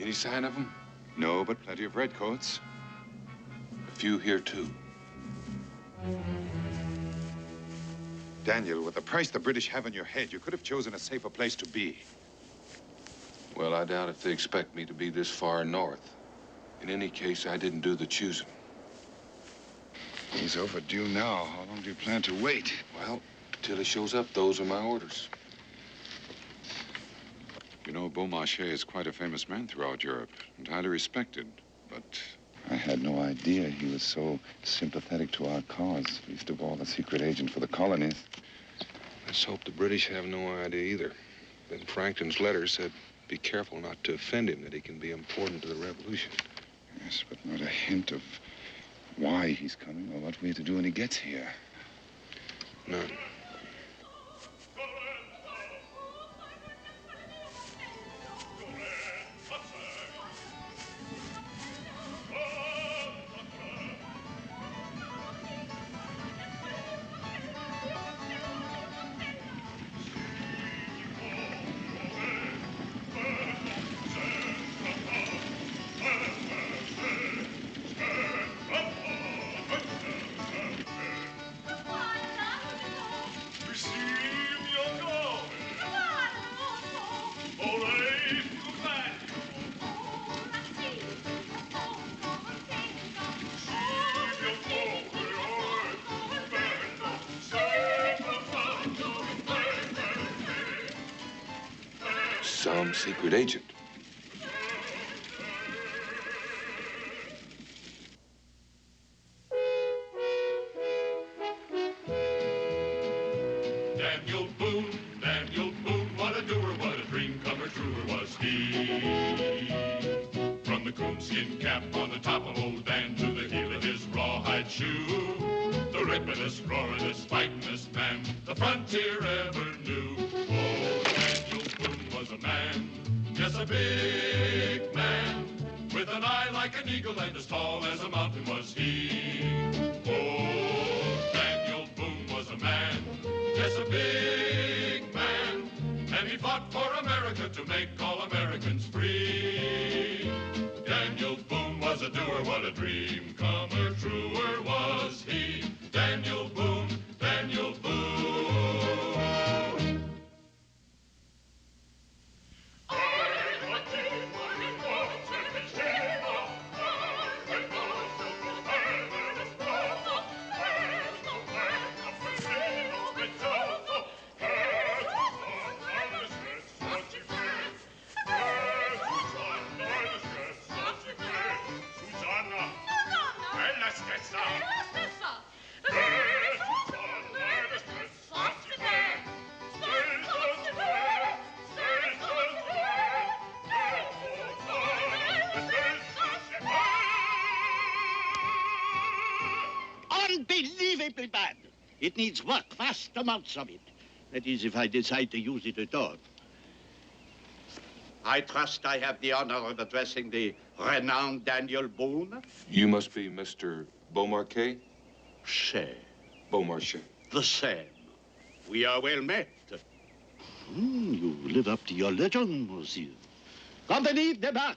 Any sign of them? No, but plenty of redcoats. A few here, too. Daniel, with the price the British have on your head, you could have chosen a safer place to be. Well, I doubt if they expect me to be this far north. In any case, I didn't do the choosing. He's overdue now. How long do you plan to wait? Well, till he shows up, those are my orders. You know, Beaumarchais is quite a famous man throughout Europe and highly respected, but I had no idea he was so sympathetic to our cause, least of all a secret agent for the colonies. Let's hope the British have no idea either. Ben Franklin's letter said, be careful not to offend him, that he can be important to the revolution. Yes, but not a hint of why he's coming or what we're to do when he gets here. None. Some secret agent. Daniel Boone, what a doer, what a dream comer, truer was he. From the coonskin cap on the top of old Dan to the heel of his rawhide shoe, the rippin'est, roaring'est, fighting'est man the frontier ever knew. Oh, Daniel Boone was a man, yes, a big man, with an eye like an eagle and as tall as a mountain was he. Oh, Daniel Boone was a man, yes, a big man, and he fought for America to make all Americans free. Daniel Boone was a doer, what a dream comer, truer was he. Daniel Boone, Daniel Boone. Unbelievably bad. It needs work, vast amounts of it. That is, if I decide to use it at all. I trust I have the honor of addressing the renowned Daniel Boone. You must be Mr. Beaumarchais? Beaumarchais. The same. We are well met. You live up to your legend, monsieur. Compagnie, débarque.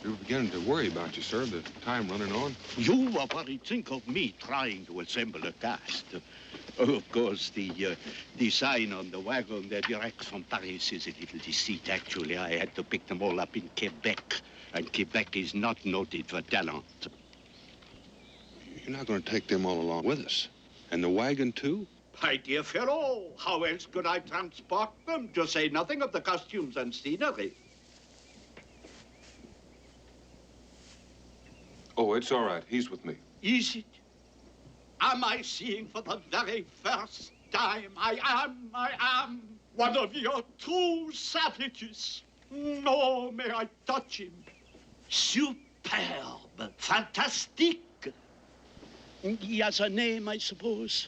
We were beginning to worry about you, sir. The time running on. You are worried. Think of me trying to assemble a cast. Of course, the sign on the wagon that directs from Paris is a little deceit. Actually, I had to pick them all up in Quebec, and Quebec is not noted for talent. You're not going to take them all along with us? And the wagon, too? My dear fellow, how else could I transport them, to say nothing of the costumes and scenery? Oh, it's all right. He's with me. Is it? Am I seeing for the very first time I am one of your true savages? No, may I touch him? Superb, fantastic. He has a name, I suppose.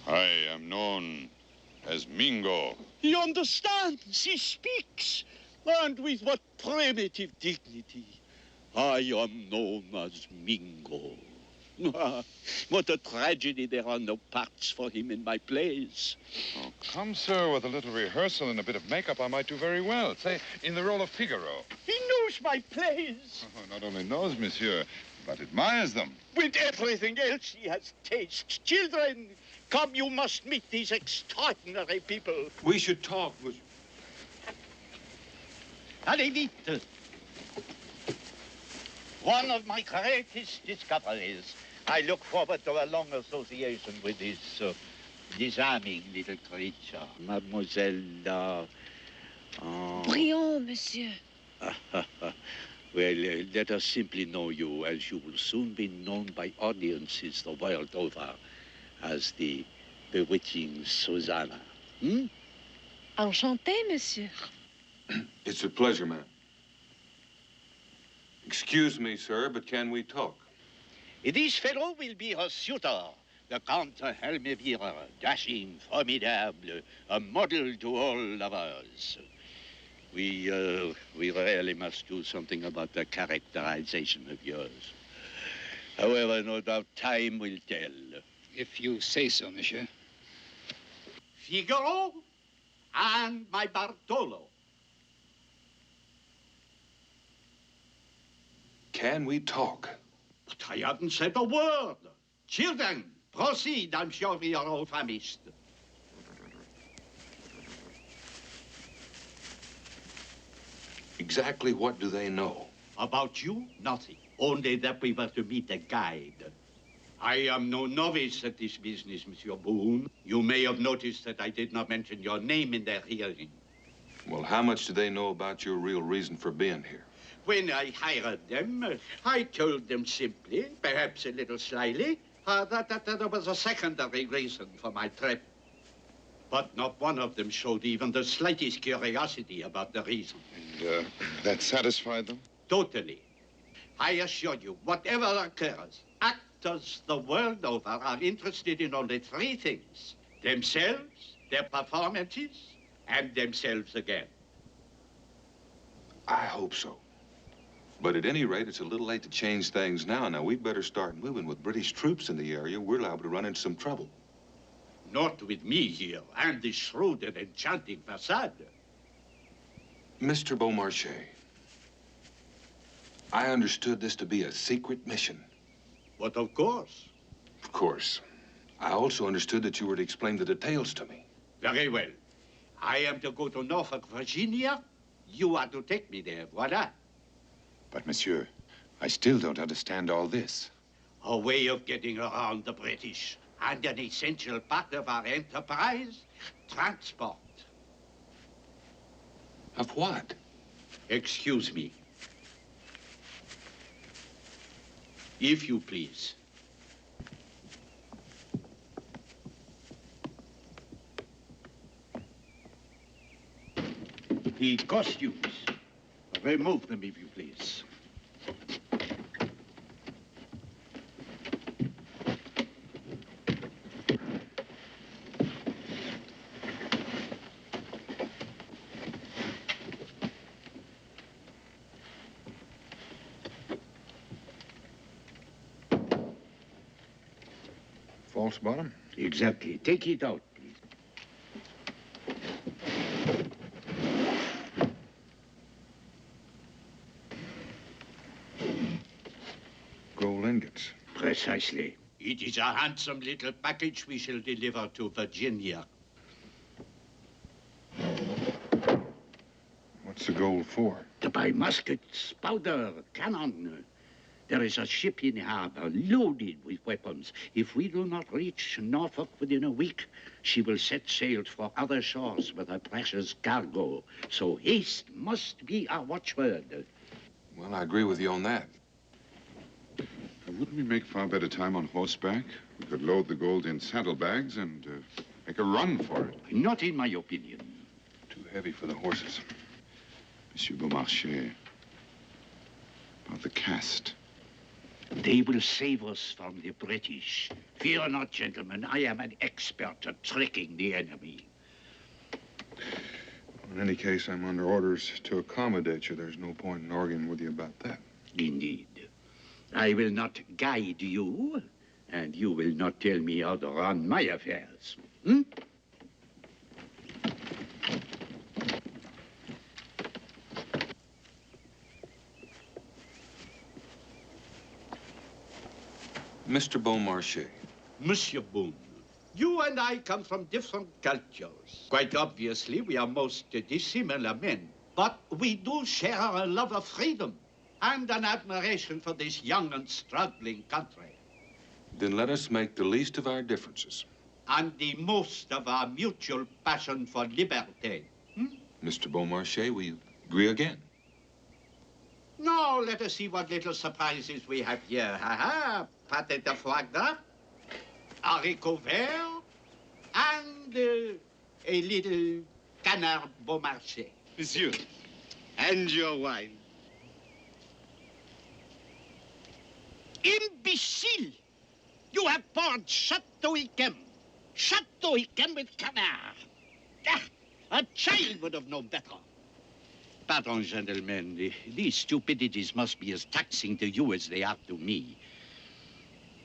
I am known as Mingo. He understands, he speaks, and with what primitive dignity. I am known as Mingo. What a tragedy there are no parts for him in my plays. Oh, come, sir, with a little rehearsal and a bit of makeup, I might do very well. Say, in the role of Figaro. He knows my plays. Oh, not only knows, monsieur, but admires them. With everything else, he has taste. Children, come, you must meet these extraordinary people. We should talk. Allez vite. One of my greatest discoveries. I look forward to a long association with this disarming little creature, Mademoiselle. Briand, monsieur. Well, let us simply know you, as you will soon be known by audiences the world over as the bewitching Susanna. Enchanté, monsieur. It's a pleasure, ma'am. Excuse me, sir, but can we talk? This fellow will be her suitor, the Count Helmevira, dashing, formidable, a model to all lovers. We really must do something about the characterization of yours. However, no doubt time will tell. If you say so, monsieur. Figaro and my Bartolo. Can we talk? But I haven't said a word. Children, proceed. I'm sure we are all famished. Exactly what do they know? About you, nothing. Only that we were to meet a guide. I am no novice at this business, Monsieur Boone. You may have noticed that I did not mention your name in their hearing. Well, how much do they know about your real reason for being here? When I hired them, I told them simply, perhaps a little slyly, that there was a secondary reason for my trip. But not one of them showed even the slightest curiosity about the reason. And that satisfied them? Totally. I assure you, whatever occurs, actors the world over are interested in only three things: themselves, their performances, and themselves again. I hope so. But at any rate, it's a little late to change things now. Now, we'd better start moving. With British troops in the area, we're liable to run into some trouble. Not with me here, and this shrewd and enchanting facade. Mr. Beaumarchais, I understood this to be a secret mission. But of course. Of course. I also understood that you were to explain the details to me. Very well. I am to go to Norfolk, Virginia. You are to take me there, voila. But, monsieur, I still don't understand all this. A way of getting around the British. And an essential part of our enterprise, transport. Of what? Excuse me. If you please. The costumes. Remove them, if you please. False bottom? Exactly. Take it out, please. Gold ingots. Precisely. It is a handsome little package we shall deliver to Virginia. What's the gold for? To buy muskets, powder, cannon. There is a ship in harbor loaded with weapons. If we do not reach Norfolk within a week, she will set sail for other shores with her precious cargo. So haste must be our watchword. Well, I agree with you on that. Wouldn't we make far better time on horseback? We could load the gold in saddlebags and make a run for it. Not in my opinion. Too heavy for the horses. Monsieur Beaumarchais, about the cast. They will save us from the British. Fear not, gentlemen. I am an expert at tricking the enemy. In any case, I'm under orders to accommodate you. There's no point in arguing with you about that. Indeed. I will not guide you, and you will not tell me how to run my affairs. Hmm? Mr. Beaumarchais. Monsieur Boone, you and I come from different cultures. Quite obviously, we are most dissimilar men. But we do share a love of freedom and an admiration for this young and struggling country. Then let us make the least of our differences. And the most of our mutual passion for liberty. Mr. Beaumarchais, we agree again. Now, let us see what little surprises we have here. Ha-ha! Pâté de foie gras, haricots verts, and a little canard Beaumarchais. Monsieur, and your wine. Imbecile! You have poured Chateau Yquem. Chateau Yquem with canard. Ah, a child would have known better. Pardon, gentlemen. These stupidities must be as taxing to you as they are to me.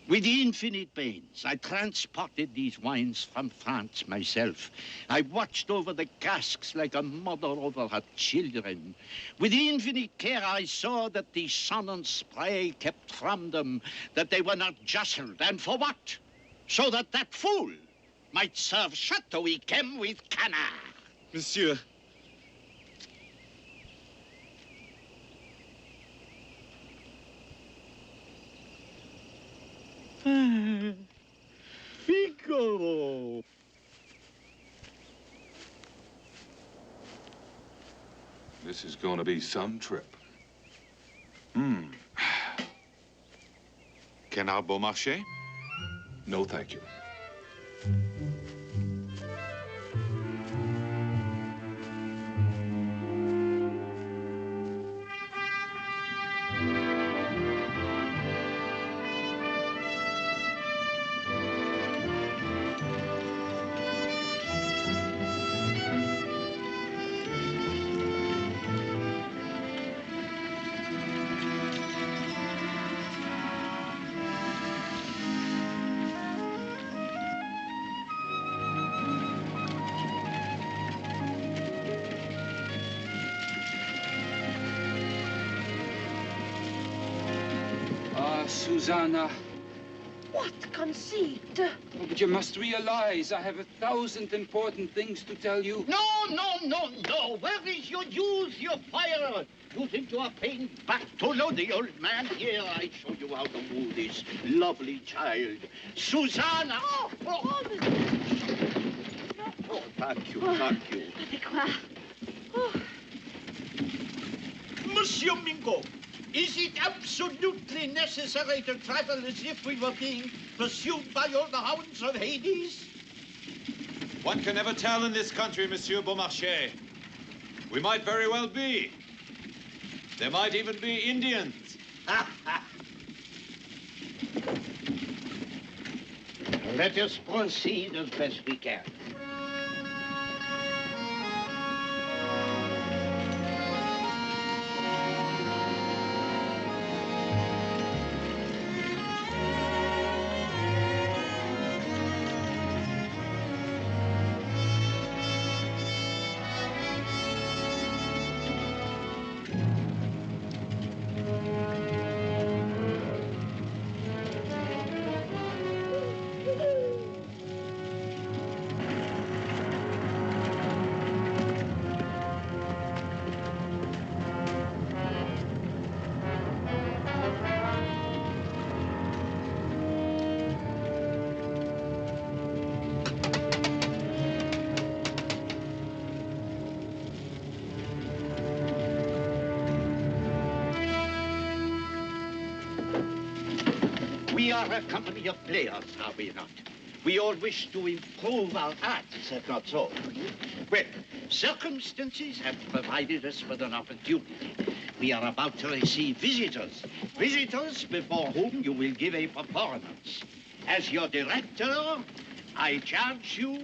With infinite pains, I transported these wines from France myself. I watched over the casks like a mother over her children. With infinite care, I saw that the sun and spray kept from them, that they were not jostled. And for what? So that that fool might serve Chateau Yquem with canard. Monsieur. Figaro. This is going to be some trip. Canard Beaumarchais? No, thank you. Susanna. What conceit? Oh, but you must realize I have 1,000 important things to tell you. No. Where is your use, your fire? You think you are paying back to load the old man? Here, I show you how to woo this lovely child. Susanna! Oh, thank you. Avec quoi? Oh. Monsieur Mingo, is it absolutely necessary to travel as if we were being pursued by all the hounds of Hades? One can never tell in this country, Monsieur Beaumarchais. We might very well be. There might even be Indians. Let us proceed as best we can. We are a company of players, are we not? We all wish to improve our art, is that not so? Well, circumstances have provided us with an opportunity. We are about to receive visitors. Visitors before whom you will give a performance. As your director, I charge you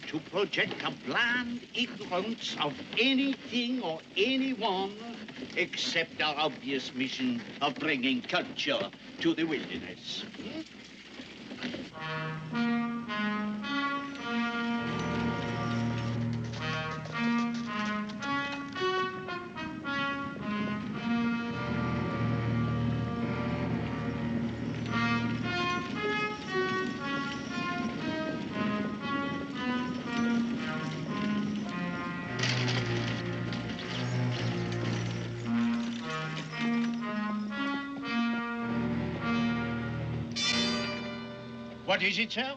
to project a blind ignorance of anything or anyone except our obvious mission of bringing culture to the wilderness. What is it, sir?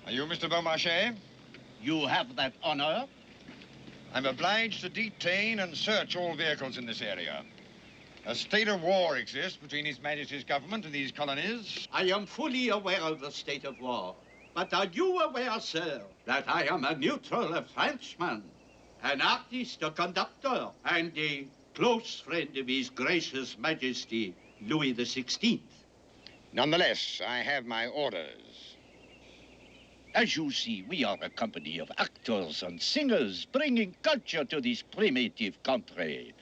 Are you Mr. Beaumarchais? You have that honor? I'm obliged to detain and search all vehicles in this area. A state of war exists between His Majesty's government and these colonies. I am fully aware of the state of war. But are you aware, sir, that I am a neutral, a Frenchman, an artist, a conductor, and a close friend of His Gracious Majesty, Louis XVI? Nonetheless, I have my orders. As you see, we are a company of actors and singers bringing culture to this primitive country.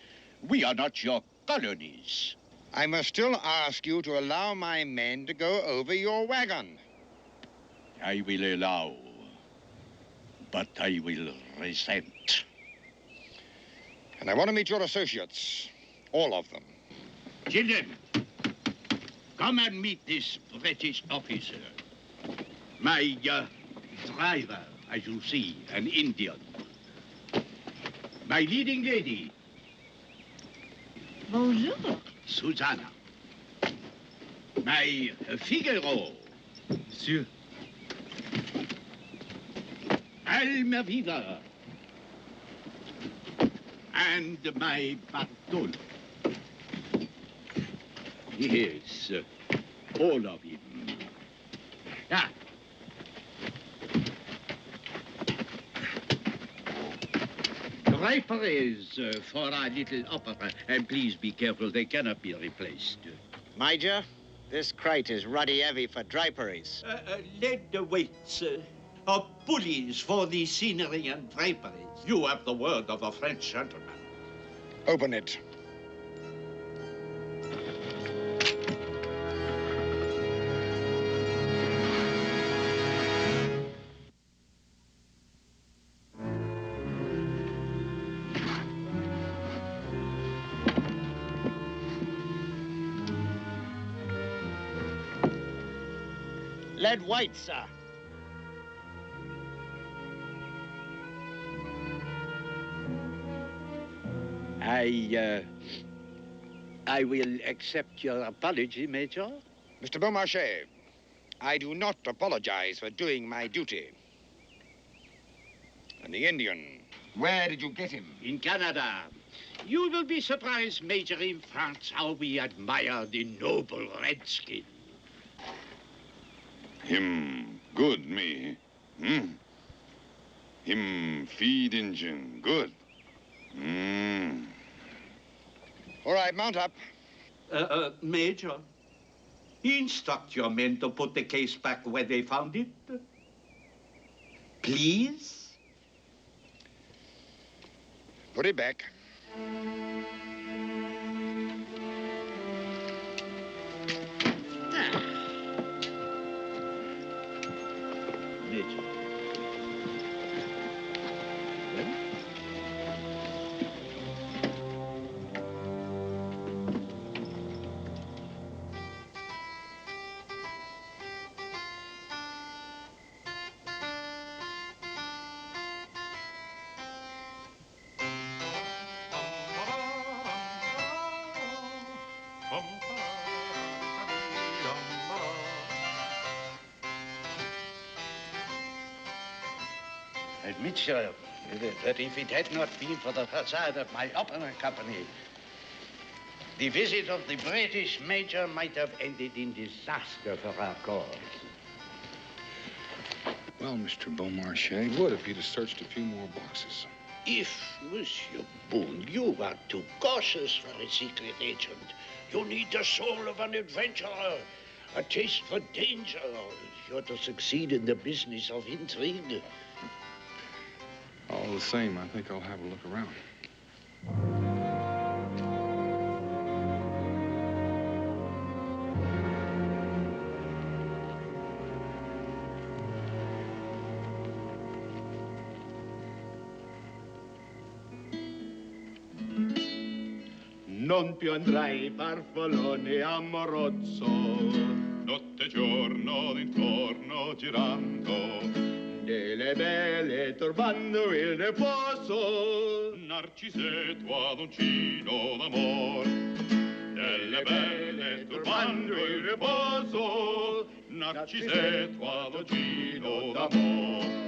We are not your colonies. I must still ask you to allow my men to go over your wagon. I will allow, but I will resent. And I want to meet your associates, all of them. Children, come and meet this British officer. My driver, as you see, an Indian. My leading lady. Bonjour. Susanna. My Figaro. Monsieur. Almaviva. And my Bartolo. Yes, all of him. Ah. Draperies for our little opera. And please be careful, they cannot be replaced. Major, this crate is ruddy heavy for draperies. Lead weights, pulleys for the scenery and draperies. You have the word of a French gentleman. Open it. Lead white, sir. I will accept your apology, Major. Mr. Beaumarchais, I do not apologize for doing my duty. And the Indian, where did you get him? In Canada. You will be surprised, Major, in France, how we admire the noble redskin. Him good, me. Him feed Injun good. All right, mount up. Major, instruct your men to put the case back where they found it. Please? Put it back. Major. Admit, sir, that if it had not been for the facade of my opera company, the visit of the British major might have ended in disaster for our cause. Well, Mr. Beaumarchais, would if he'd have searched a few more boxes. If, Monsieur Boone, you are too cautious for a secret agent, you need the soul of an adventurer, a taste for danger, if you're to succeed in the business of intrigue. All the same, I think I'll have a look around. Non più andrai farfallone amorozzo, notte e giorno d'intorno girando, delle belle turbando il riposo. Narcisetto ad uncino d'amor, delle belle turbando il riposo, Narcisetto ad uncino d'amor.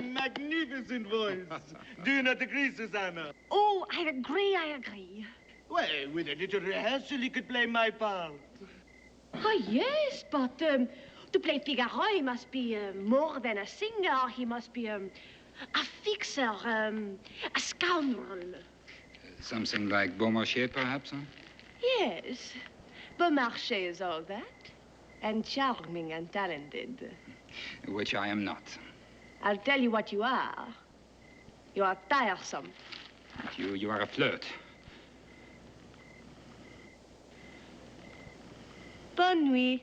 Magnificent voice. Do you not agree, Susanna? Oh, I agree. Well, with a little rehearsal, he could play my part. Oh, yes, but to play Figaro, he must be more than a singer. He must be a fixer, a scoundrel. Something like Beaumarchais, perhaps, huh? Yes, Beaumarchais is all that, and charming and talented. Which I am not. I'll tell you what you are. You are tiresome. You are a flirt. Bonne nuit.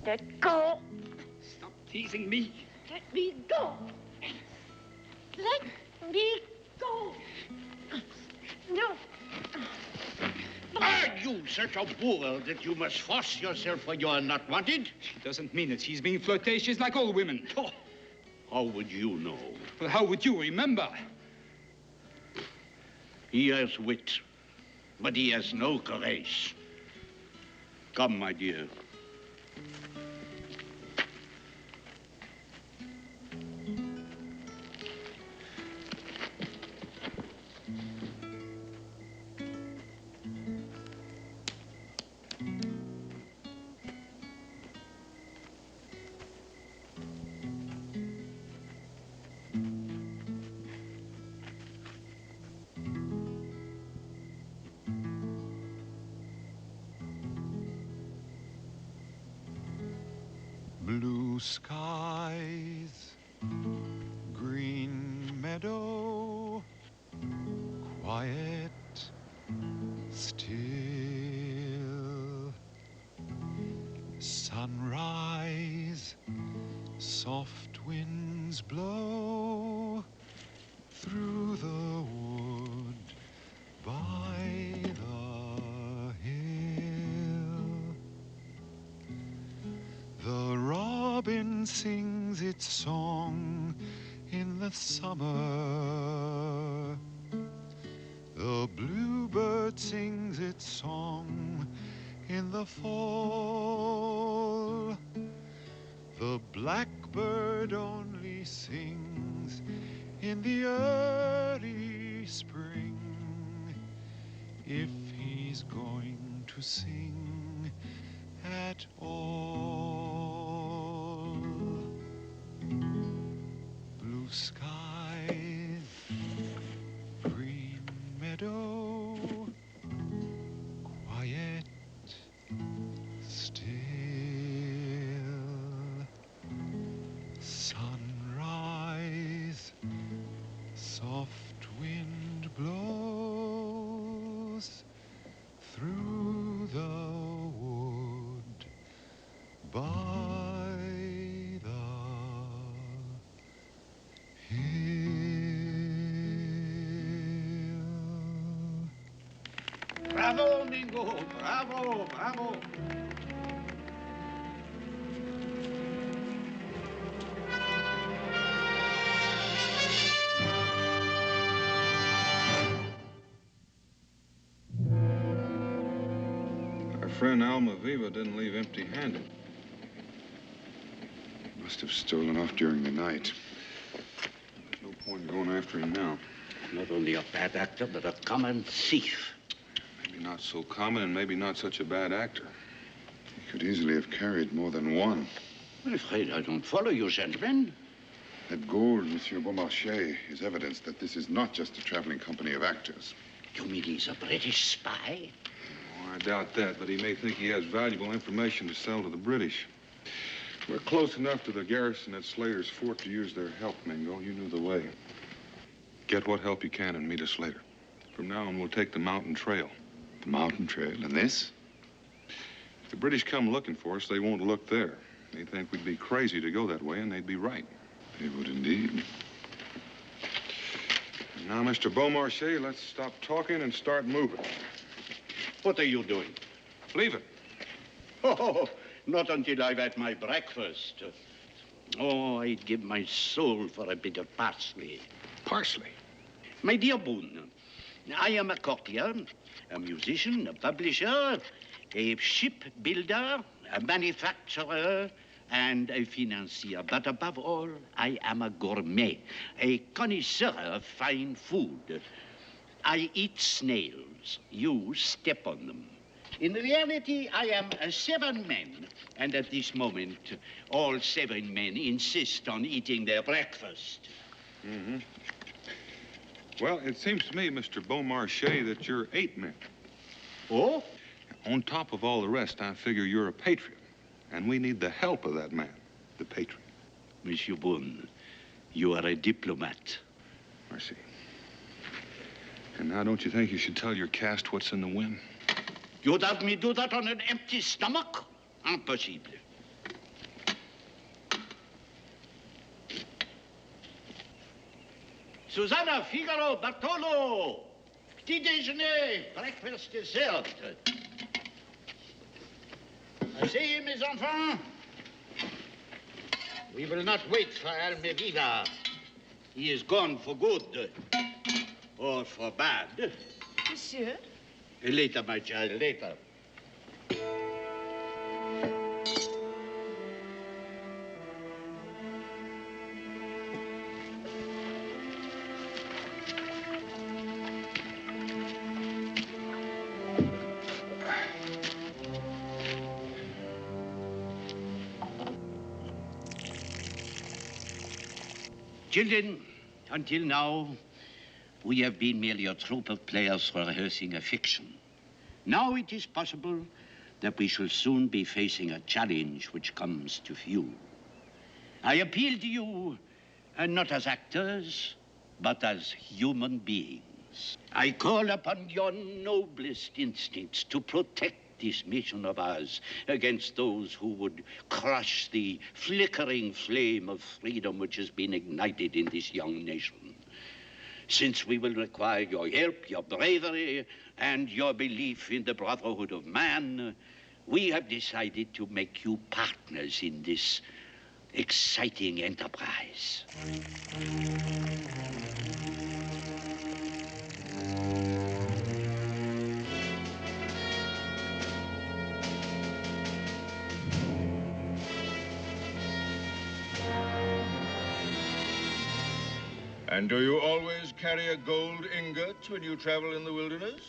Let go. Stop teasing me. Let me go. Let me go. No. Are you such a fool that you must force yourself when you are not wanted? She doesn't mean it. She's being flirtatious like all women. Oh, how would you know? Well, how would you remember? He has wit, but he has no courage. Come, my dear. Blue skies, green meadow, quiet, still. Sunrise, soft winds blow through the wood by the hill. The robin sings its song in the summer. The bluebird sings its song in the fall. The blackbird only sings in the early spring, if he's going to sing at all. Blue skies, green meadow, quiet, still. Sunrise, soft wind blows through the wood by the hill. Bravo, Mingo! Bravo, bravo! Our friend Almaviva didn't leave empty-handed. Must have stolen off during the night. There's no point in going after him now. Not only a bad actor, but a common thief. Maybe not so common and maybe not such a bad actor. He could easily have carried more than one. I'm afraid I don't follow you, gentlemen. That gold, Monsieur Beaumarchais, is evidence that this is not just a traveling company of actors. You mean he's a British spy? Oh, I doubt that, but he may think he has valuable information to sell to the British. We're close enough to the garrison at Slater's fort to use their help, Mingo. You knew the way. Get what help you can and meet us later. From now on, we'll take the mountain trail. The mountain trail, and this? If the British come looking for us, they won't look there. They think we'd be crazy to go that way, and they'd be right. They would indeed. And now, Mr. Beaumarchais, let's stop talking and start moving. What are you doing? Leaving. Oh, not until I've had my breakfast. Oh, I'd give my soul for a bit of parsley. Parsley? My dear Boone, I am a courtier, a musician, a publisher, a shipbuilder, a manufacturer, and a financier. But above all, I am a gourmet, a connoisseur of fine food. I eat snails. You step on them. In reality, I am 7 men, and at this moment, all 7 men insist on eating their breakfast. Mm-hmm. Well, it seems to me, Mr. Beaumarchais, that you're 8 men. Oh? On top of all the rest, I figure you're a patriot, and we need the help of that man, the patriot. Monsieur Boone, you are a diplomat. I see. And now, don't you think you should tell your caste what's in the wind? You'd have me do that on an empty stomach? Impossible. Susanna, Figaro, Bartolo. Petit déjeuner, breakfast is served. Asseyez, mes enfants. We will not wait for Almeida. He is gone for good. Or for bad. Monsieur? Later, my child, later. Children, until now, we have been merely a troupe of players rehearsing a fiction. Now it is possible that we shall soon be facing a challenge which comes to few. I appeal to you, not as actors, but as human beings. I call upon your noblest instincts to protect this mission of ours against those who would crush the flickering flame of freedom which has been ignited in this young nation. Since we will require your help, your bravery, and your belief in the brotherhood of man, we have decided to make you partners in this exciting enterprise. And do you always carry a gold ingot when you travel in the wilderness?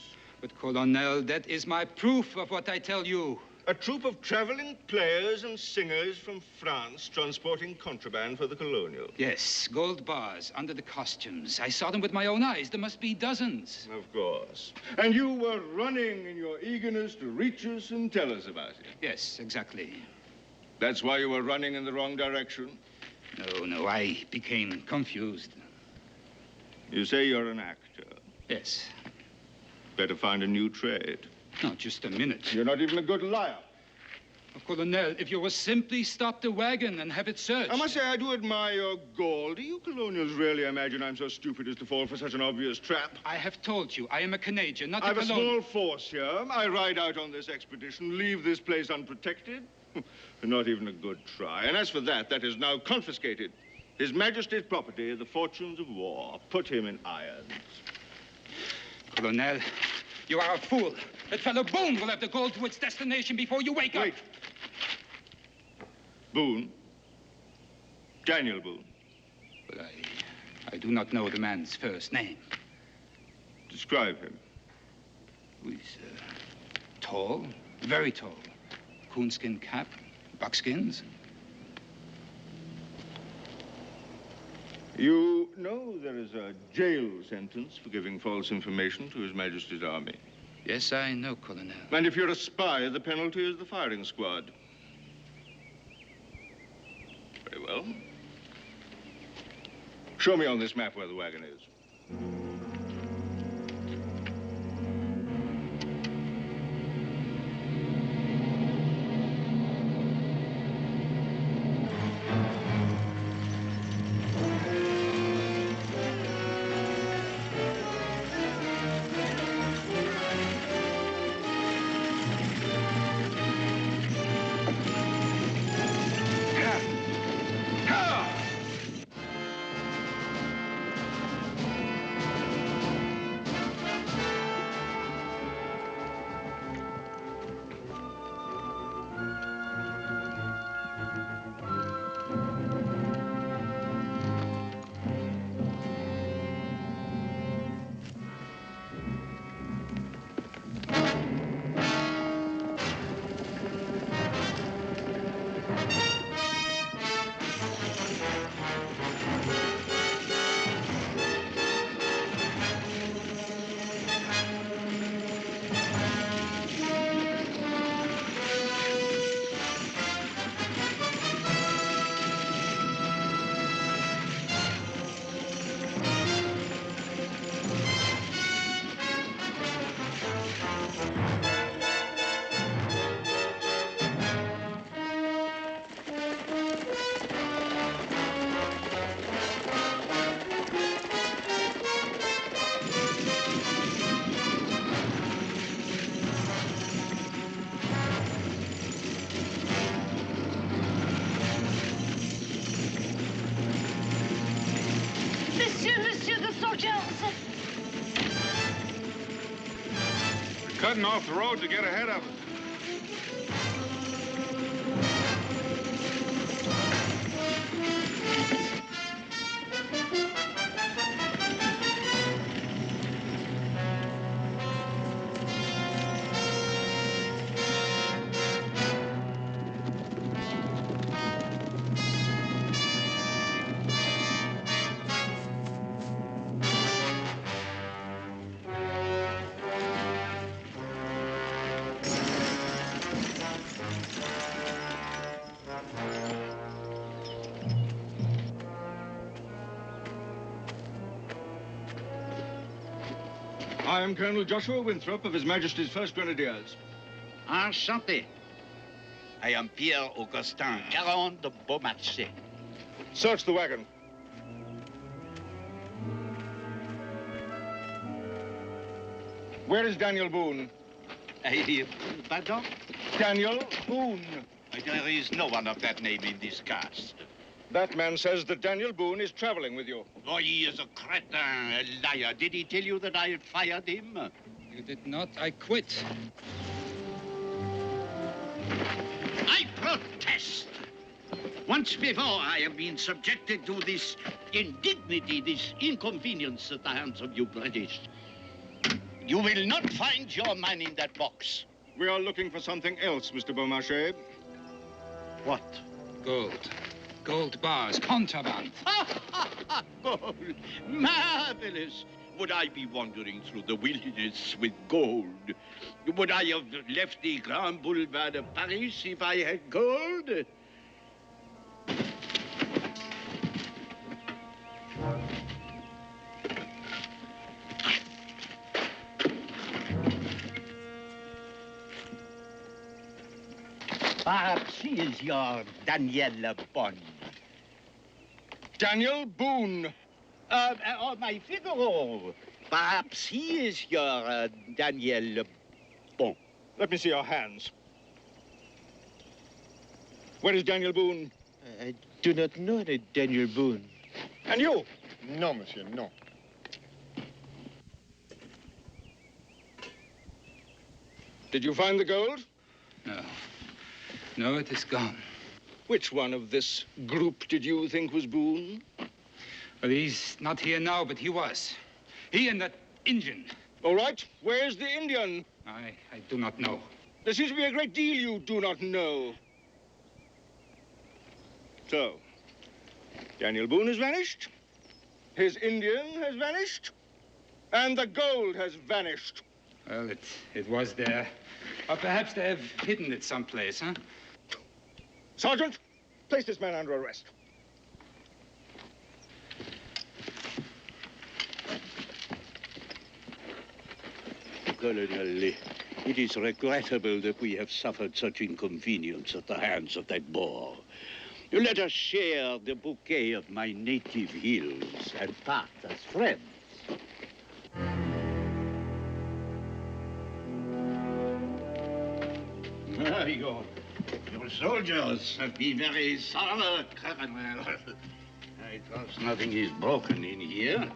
But, Colonel, that is my proof of what I tell you. A troupe of traveling players and singers from France transporting contraband for the colonial. Yes, gold bars under the costumes. I saw them with my own eyes. There must be dozens. Of course. And you were running in your eagerness to reach us and tell us about it. Yes, exactly. That's why you were running in the wrong direction? No, I became confused. You say you're an actor. Yes. Better find a new trade. No, just a minute. You're not even a good liar. Oh, Colonel, if you will simply stop the wagon and have it searched. I must say, I do admire your gall. Do you colonials really imagine I'm so stupid as to fall for such an obvious trap? I have told you, I am a Canadian, not a I've a colonial. small force here. I ride out on this expedition, leave this place unprotected. Not even a good try. And as for that, that is now confiscated. His Majesty's property, the fortunes of war. Put him in irons. Colonel, you are a fool. That fellow Boone will have the gold to its destination before you wake up. Wait. Boone? Daniel Boone. But I do not know the man's first name. Describe him. He's tall, very tall. Coonskin cap, buckskins. You know there is a jail sentence for giving false information to His Majesty's army. Yes, I know, Colonel. And if you're a spy, the penalty is the firing squad. Very well. Show me on this map where the wagon is. Monsieur the soldiers! We're cutting off the road to get ahead of it. I am Colonel Joshua Winthrop of His Majesty's 1st Grenadiers. Enchanté. I am Pierre Augustin Caron de Beaumarchais. Search the wagon. Where is Daniel Boone? Pardon? Daniel Boone. There is no one of that name in this cast. That man says that Daniel Boone is traveling with you. Oh, he is a cretin, a liar. Did he tell you that I had fired him? You did not. I quit. I protest. Once before, I have been subjected to this indignity, this inconvenience at the hands of you British. You will not find your man in that box. We are looking for something else, Mr. Beaumarchais. What? Gold. Gold bars. Contraband. Gold. Marvelous. Would I be wandering through the wilderness with gold? Would I have left the Grand Boulevard of Paris if I had gold? Perhaps he is your Daniel Boone. Daniel Boone. My Figaro. Perhaps he is your Daniel Boone. Let me see your hands. Where is Daniel Boone? I do not know the Daniel Boone. And you? No, monsieur, no. Did you find the gold? No. No, it is gone. Which one of this group did you think was Boone? Well, he's not here now, but he was. He and that Indian. All right. Where's the Indian? I do not know. There seems to be a great deal you do not know. So, Daniel Boone has vanished. His Indian has vanished, and the gold has vanished. Well, it was there. Or perhaps they have hidden it someplace, huh? Sergeant, place this man under arrest. Colonel, it is regrettable that we have suffered such inconvenience at the hands of that Boer. Let us share the bouquet of my native hills and part as friends. Your soldiers have been very thorough, Colonel. I trust nothing is broken in here.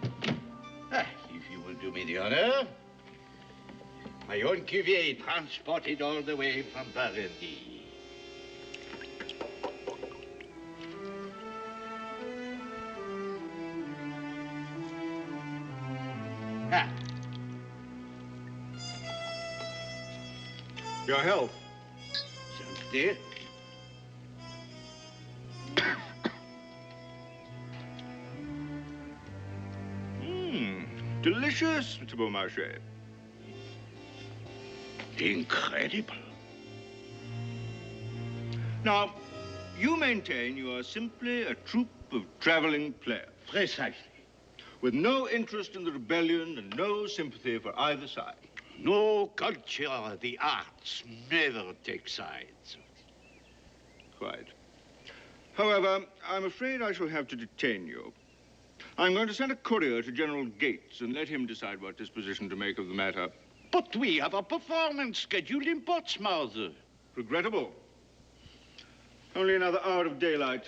If you will do me the honor. My own cuvier transported all the way from Burgundy. Your health. Santé. Delicious, Mr. Beaumarchais. Incredible. Now, you maintain you are simply a troupe of traveling players. Precisely. With no interest in the rebellion and no sympathy for either side. No culture, the arts never take sides. Quite. However, I'm afraid I shall have to detain you. I'm going to send a courier to General Gates and let him decide what disposition to make of the matter. But we have a performance scheduled in Portsmouth. Regrettable. Only another hour of daylight.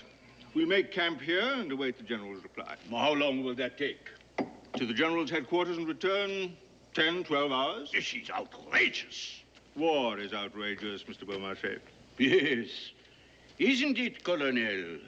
We'll make camp here and await the General's reply. How long will that take? To the General's headquarters and return 10, 12 hours. This is outrageous. War is outrageous, Mr. Beaumarchais. Yes. Isn't it, Colonel?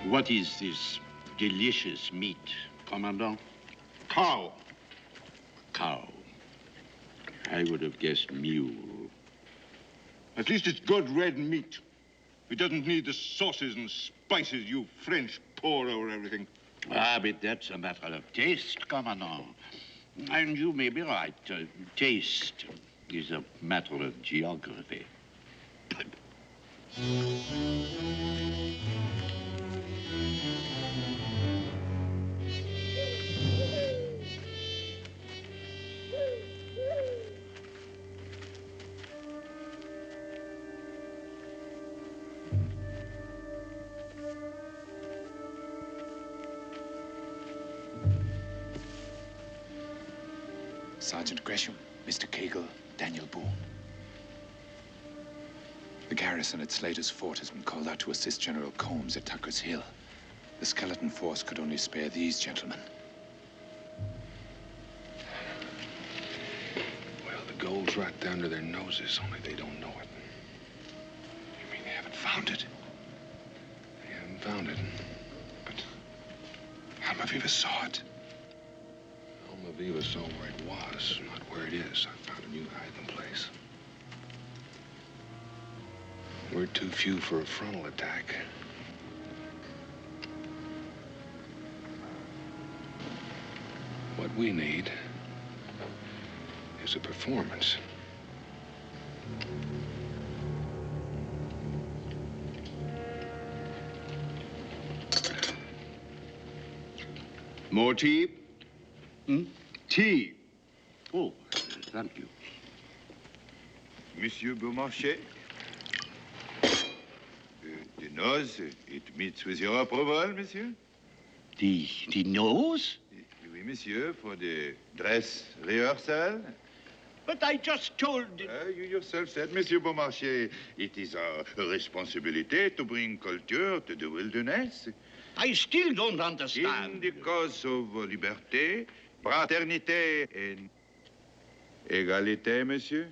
What is this delicious meat, Commandant? Cow. Cow. I would have guessed mule. At least it's good red meat. It doesn't need the sauces and spices you French pour over everything. Ah, but that's a matter of taste, Commandant. And you may be right. Taste is a matter of geography. Sergeant Gresham, Mr. Cagle, Daniel Boone. The garrison at Slater's Fort has been called out to assist General Combs at Tucker's Hill. The skeleton force could only spare these gentlemen. Well, the gold's right down to their noses, only they don't know it. You mean they haven't found it? They haven't found it. But Almaviva saw it. Almaviva saw where it was, not where it is. I found a new hiding place. We're too few for a frontal attack. What we need is a performance. More tea? Tea. Oh, thank you. Monsieur Beaumarchais? The nose, it meets with your approval, monsieur? The nose? Oui, monsieur, for the dress rehearsal. But I just told... You yourself said, Monsieur Beaumarchais, it is our responsibility to bring culture to the wilderness. I still don't understand. In the cause of liberté, fraternité, and... Égalité, monsieur?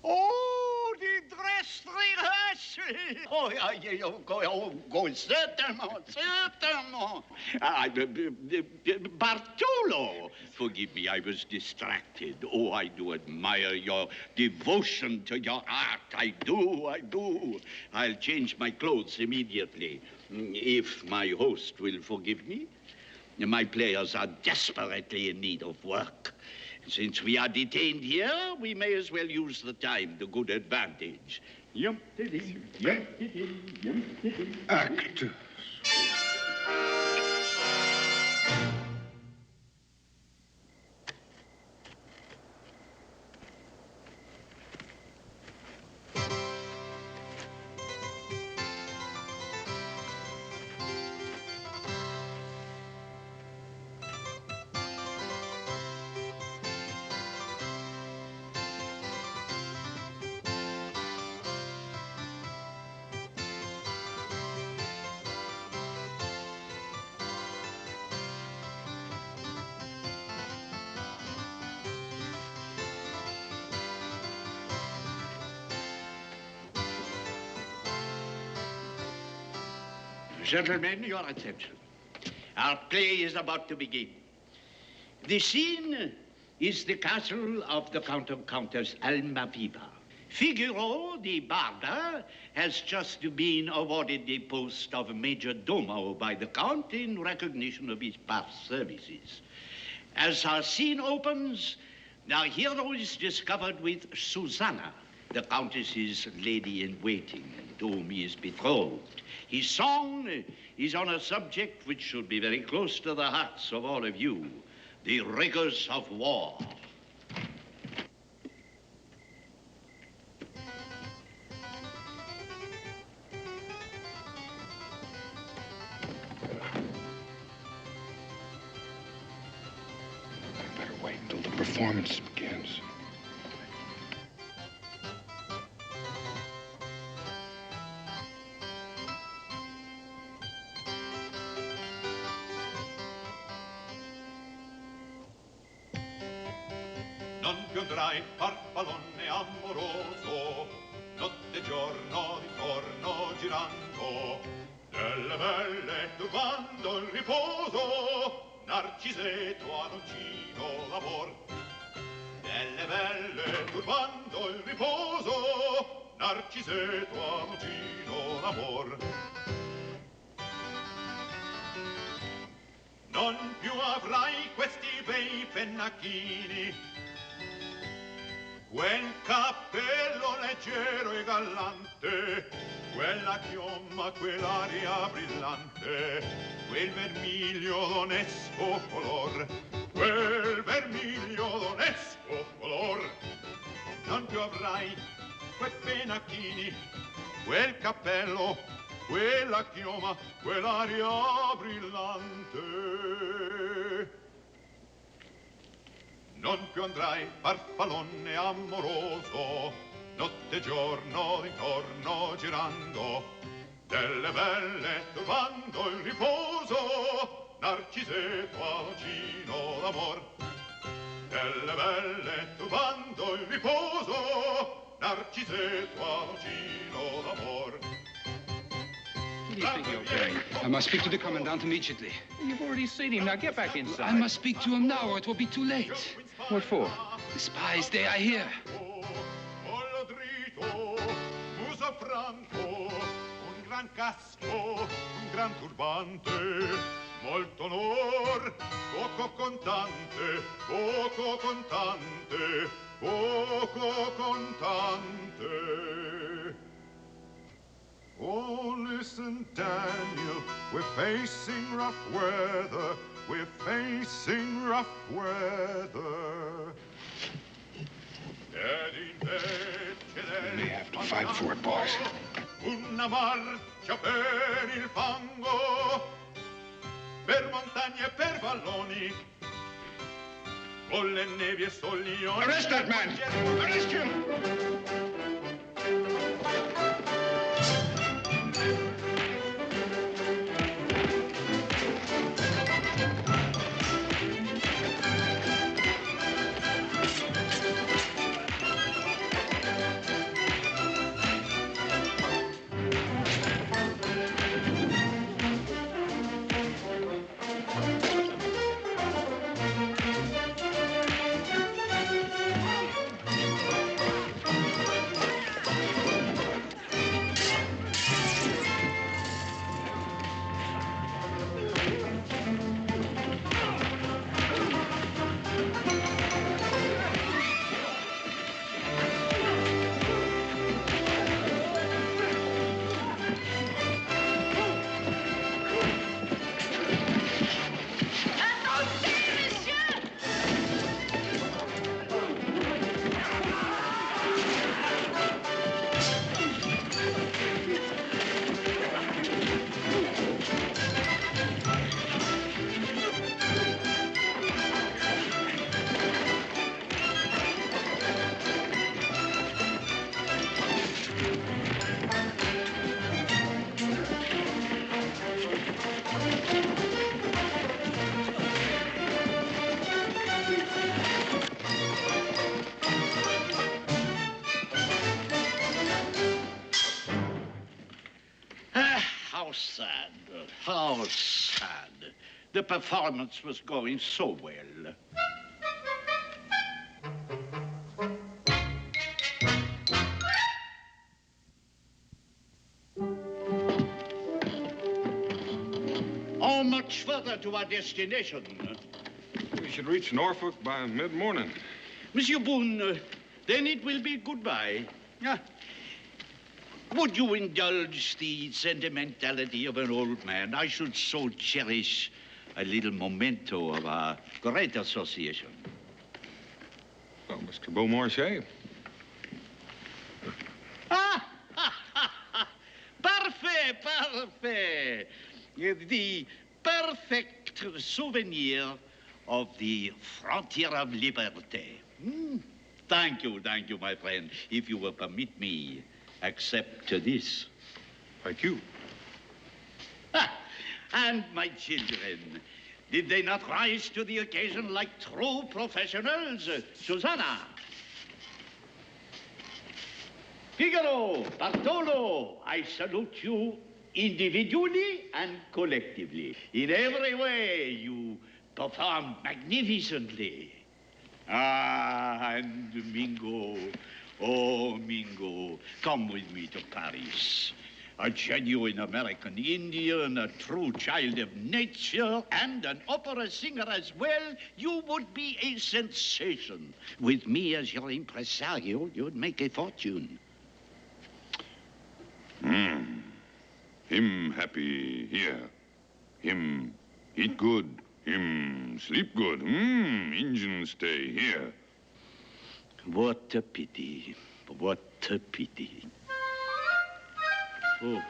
Oh, the dress rehearsal! Certainement, certainement. Bartolo, forgive me, I was distracted. Oh, I do admire your devotion to your art. I do. I'll change my clothes immediately, if my host will forgive me. My players are desperately in need of work. Since we are detained here, we may as well use the time to good advantage. Act. Gentlemen, your attention. Our play is about to begin. The scene is the castle of the Count and Countess Almaviva. Figaro, the barber, has just been awarded the post of Major Domo by the Count in recognition of his past services. As our scene opens, our hero is discovered with Susanna, the Countess's lady-in-waiting, to whom he is betrothed. His song is on a subject which should be very close to the hearts of all of you, the rigors of war. I better wait until the performance begins. Non più andrai farfallone amoroso, notte e giorno intorno girando, delle belle turbando il riposo, Narcisetto ad uncino l'amor. Delle belle turbando il riposo, Narcisetto ad uncino l'amor. Non più avrai questi bei pennacchini, quel cappello leggero e gallante, quella chioma, quell'aria brillante, quel vermiglio d'onesco color, quel vermiglio d'onesco color. Non più avrai quei pennacchini, quel cappello, quella chioma, quell'aria brillante. Non più andrai farfallone amoroso, notte e giorno intorno girando, delle belle turbando il riposo, Narcisetto ad uncino l'amor. Delle belle turbando il riposo, Narcisetto ad uncino l'amor. Where do you think you're going? I must speak to the commandant immediately. You've already seen him. Now get back inside. I must speak to him now, or it will be too late. What for? The spies, they are here. Collo dritto, muso franco, un gran casco, un gran turbante, molto onor, poco contante, poco contante, poco contante. Oh, listen, Daniel, we're facing rough weather. We're facing rough weather. We may have to fight for it, boys. Una marcia per il fango, per montagne e per valloni, con le nevi e soglioni. Arrest that man! Arrest him! sad. How sad. The performance was going so well. How much further to our destination? We should reach Norfolk by mid-morning. Monsieur Boone, then it will be goodbye. Would you indulge the sentimentality of an old man? I should so cherish a little memento of our great association. Well, Mr. Beaumarchais. Parfait, parfait. The perfect souvenir of the frontier of liberté. Thank you, my friend. If you will permit me, accept this. Thank you. And my children, did they not rise to the occasion like true professionals? Susanna. Figaro, Bartolo, I salute you individually and collectively. In every way, you performed magnificently. And Mingo, oh, Mingo, come with me to Paris. A genuine American Indian, a true child of nature, and an opera singer as well, you would be a sensation. With me as your impresario, you'd make a fortune. Him happy here. Him eat good. Him sleep good. Injun stay here. What a pity. What a pity. Oh.